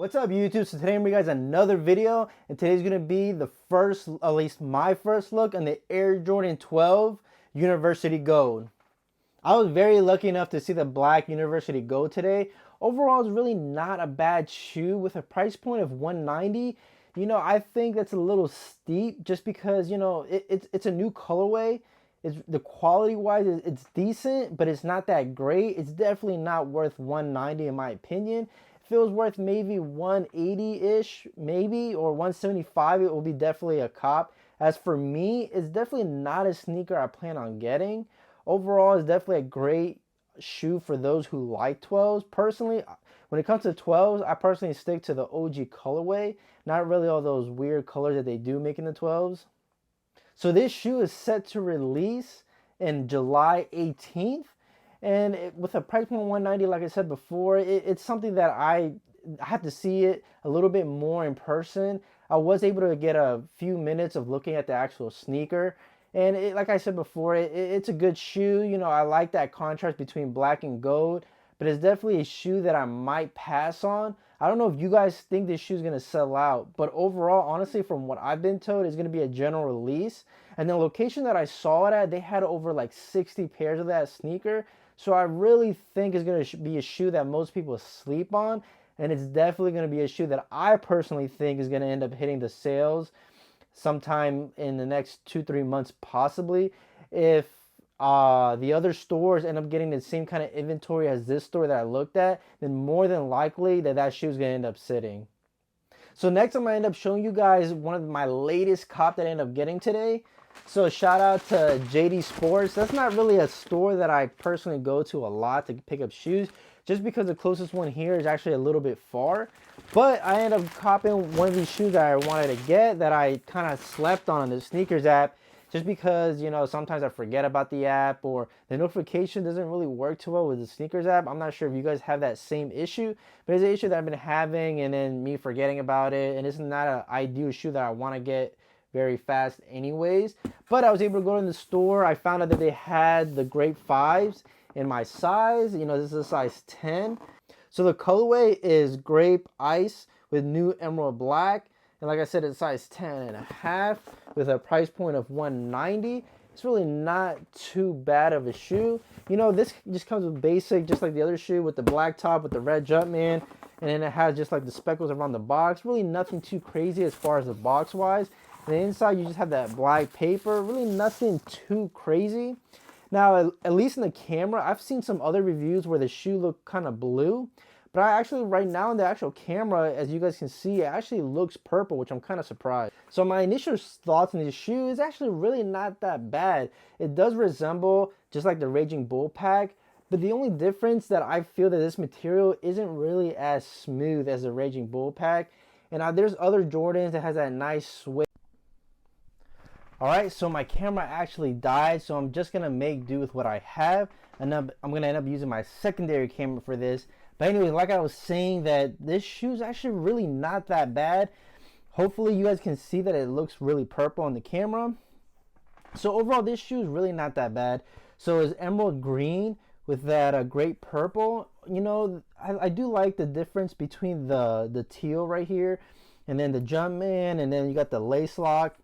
What's up YouTube? So today I'm bringing you guys another video, and today's going to be the first, at least my first look on the Air Jordan 12 University Gold. I was very lucky enough to see the black University Gold today. Overall, it's really not a bad shoe with a price point of $190. You know, I think that's a little steep just because, you know, it's a new colorway. The quality wise, it's decent, but it's not that great. It's definitely not worth $190 in my opinion. If it was worth maybe $180-ish, maybe, or $175, it will be definitely a cop. As for me, it's definitely not a sneaker I plan on getting. Overall, it's definitely a great shoe for those who like 12s. Personally, when it comes to 12s, I personally stick to the OG colorway, not really all those weird colors that they do make in the 12s. So this shoe is set to release in July 18th. And with a price point of $190, like I said before, it's something that I have to see it a little bit more in person. I was able to get a few minutes of looking at the actual sneaker. And like I said before, it's a good shoe. You know, I like that contrast between black and gold. But it's definitely a shoe that I might pass on. I don't know if you guys think this shoe is going to sell out. But overall, honestly, from what I've been told, it's going to be a general release. And the location that I saw it at, they had over like 60 pairs of that sneaker. So I really think it's going to be a shoe that most people sleep on. And it's definitely going to be a shoe that I personally think is going to end up hitting the sales sometime in the next 2-3 months possibly. If the other stores end up getting the same kind of inventory as this store that I looked at, then more than likely that shoe is going to end up sitting. So next I'm going to end up showing you guys one of my latest cop that I ended up getting today. So shout out to JD Sports. That's not really a store that I personally go to a lot to pick up shoes, just because the closest one here is actually a little bit far. But I ended up copping one of these shoes that I wanted to get that I kind of slept on the sneakers app, just because, you know, sometimes I forget about the app or the notification doesn't really work too well with the sneakers app. I'm not sure if you guys have that same issue, but it's an issue that I've been having, and then me forgetting about it. And it's not an ideal shoe that I want to get very fast anyways. But I was able to go in the store. I found out that they had the Grape 5s in my size. You know, this is a size 10. So the colorway is Grape Ice with new emerald black. And like I said, it's size 10.5 with a price point of $190. It's really not too bad of a shoe. You know, this just comes with basic, just like the other shoe, with the black top with the red Jumpman. And then it has just like the speckles around the box. Really nothing too crazy as far as the box wise. And the inside, you just have that black paper. Really nothing too crazy. Now, at least in the camera, I've seen some other reviews where the shoe looked kind of blue. But I actually, right now in the actual camera, as you guys can see, it actually looks purple, which I'm kind of surprised. So my initial thoughts on this shoe is actually really not that bad. It does resemble just like the Raging Bull pack. But the only difference that I feel that this material isn't really as smooth as the Raging Bull pack. And there's other Jordans that has that nice sway. Alright, so my camera actually died, so I'm just going to make do with what I have. And I'm going to end up using my secondary camera for this. But anyway, like I was saying, that this shoe is actually really not that bad. Hopefully you guys can see that it looks really purple on the camera. So overall, this shoe is really not that bad. So it's emerald green with that great purple. You know, I do like the difference between the teal right here and then the Jumpman, and then you got the lace lock.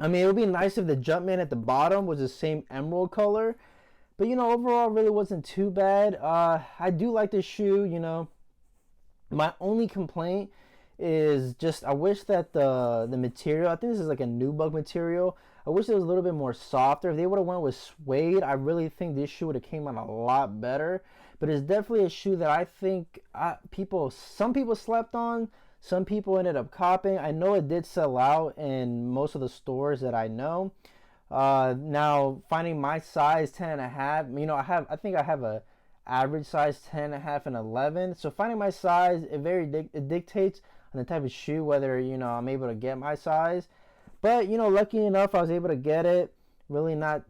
I mean, it would be nice if the Jumpman at the bottom was the same emerald color. But, you know, overall, really wasn't too bad. I do like this shoe, you know. My only complaint is just I wish that the material, I think this is like a nubuck material. I wish it was a little bit more softer. If they would have went with suede, I really think this shoe would have came out a lot better. But it's definitely a shoe that I think some people slept on. Some people ended up copying. I know it did sell out in most of the stores that I know. Now finding my size 10.5, you know, I think I have a average size 10.5 and 11. So finding my size, it dictates on the type of shoe whether, you know, I'm able to get my size. But, you know, lucky enough I was able to get it. Really not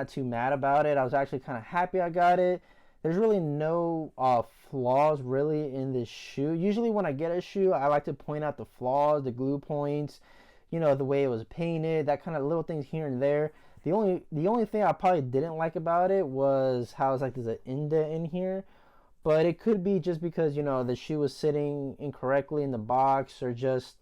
too mad about it. I was actually kind of happy I got it. There's really no flaws really in this shoe. Usually when I get a shoe, I like to point out the flaws, the glue points, you know, the way it was painted, that kind of little things here and there. The only thing I probably didn't like about it was how it's like there's an indent in here. but it could be just because, you know, the shoe was sitting incorrectly in the box, or just,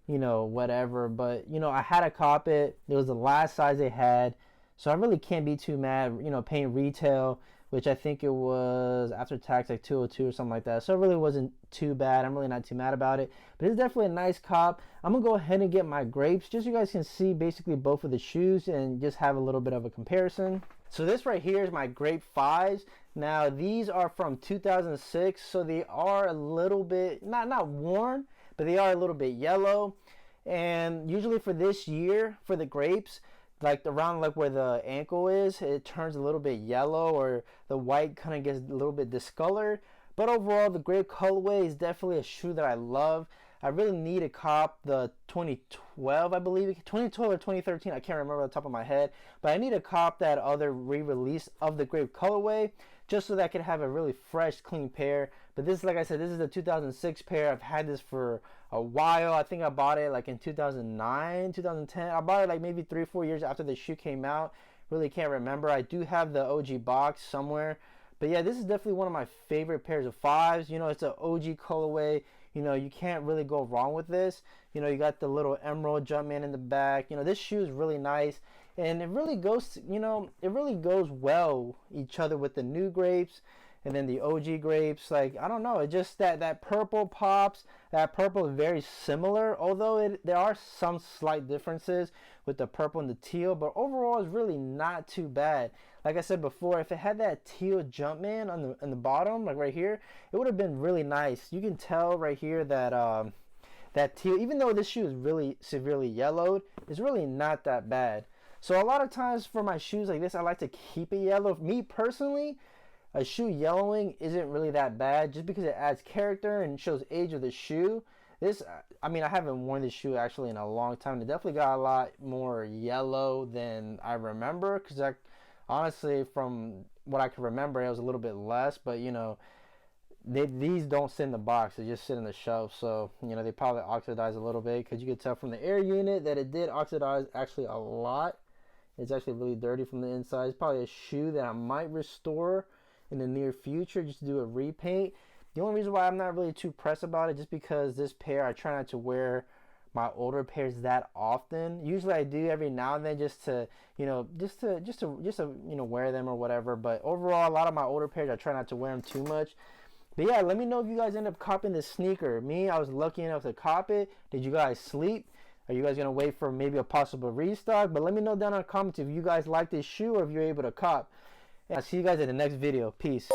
you know, whatever. But, you know, I had to cop it. It was the last size they had, so I really can't be too mad, you know, paying retail, which I think it was after tax like 202 or something like that. So it really wasn't too bad. I'm really not too mad about it, but it's definitely a nice cop. I'm gonna go ahead and get my grapes just so you guys can see basically both of the shoes and just have a little bit of a comparison. So this right here is my Grape 5s. Now these are from 2006, so they are a little bit, not worn, but they are a little bit yellow. And usually for this year, for the grapes, like around like where the ankle is, it turns a little bit yellow, or the white kind of gets a little bit discolored. But overall, the Grape colorway is definitely a shoe that I love. I really need to cop the 2012, I believe, 2012 or 2013, I can't remember off the top of my head, but I need to cop that other re-release of the Grape colorway, just so that I can have a really fresh, clean pair. But this, like I said, this is the 2006 pair. I've had this for a while. I think I bought it like in 2009, 2010. I bought it like maybe 3 or 4 years after the shoe came out. Really can't remember. I do have the OG box somewhere. But yeah, this is definitely one of my favorite pairs of 5s. You know, it's an OG colorway. You know, you can't really go wrong with this. You know, you got the little emerald Jumpman in the back. You know, this shoe is really nice. And it really goes, you know, it really goes well each other with the new grapes and then the OG grapes. Like, I don't know, it just that purple pops. That purple is very similar, although there are some slight differences with the purple and the teal, but overall it's really not too bad. Like I said before, if it had that teal Jumpman on the bottom, like right here, it would have been really nice. You can tell right here that that teal, even though this shoe is really severely yellowed, it's really not that bad. So a lot of times for my shoes like this, I like to keep it yellow. Me personally, a shoe yellowing isn't really that bad, just because it adds character and shows age of the shoe. This, I mean, I haven't worn this shoe actually in a long time. It definitely got a lot more yellow than I remember, because honestly, from what I can remember, it was a little bit less. But you know, these don't sit in the box; they just sit in the shelf. So you know, they probably oxidized a little bit, because you could tell from the air unit that it did oxidize actually a lot. It's actually really dirty from the inside. It's probably a shoe that I might restore in the near future, just to do a repaint. The only reason why I'm not really too pressed about it, just because this pair, I try not to wear my older pairs that often. Usually I do every now and then, just to, you know, just to you know, wear them or whatever. But overall, a lot of my older pairs, I try not to wear them too much. But yeah, let me know if you guys end up copping this sneaker. Me, I was lucky enough to cop it. Did you guys sleep? Are you guys going to wait for maybe a possible restock? But let me know down in the comments if you guys like this shoe, or if you're able to cop. And I'll see you guys in the next video. Peace.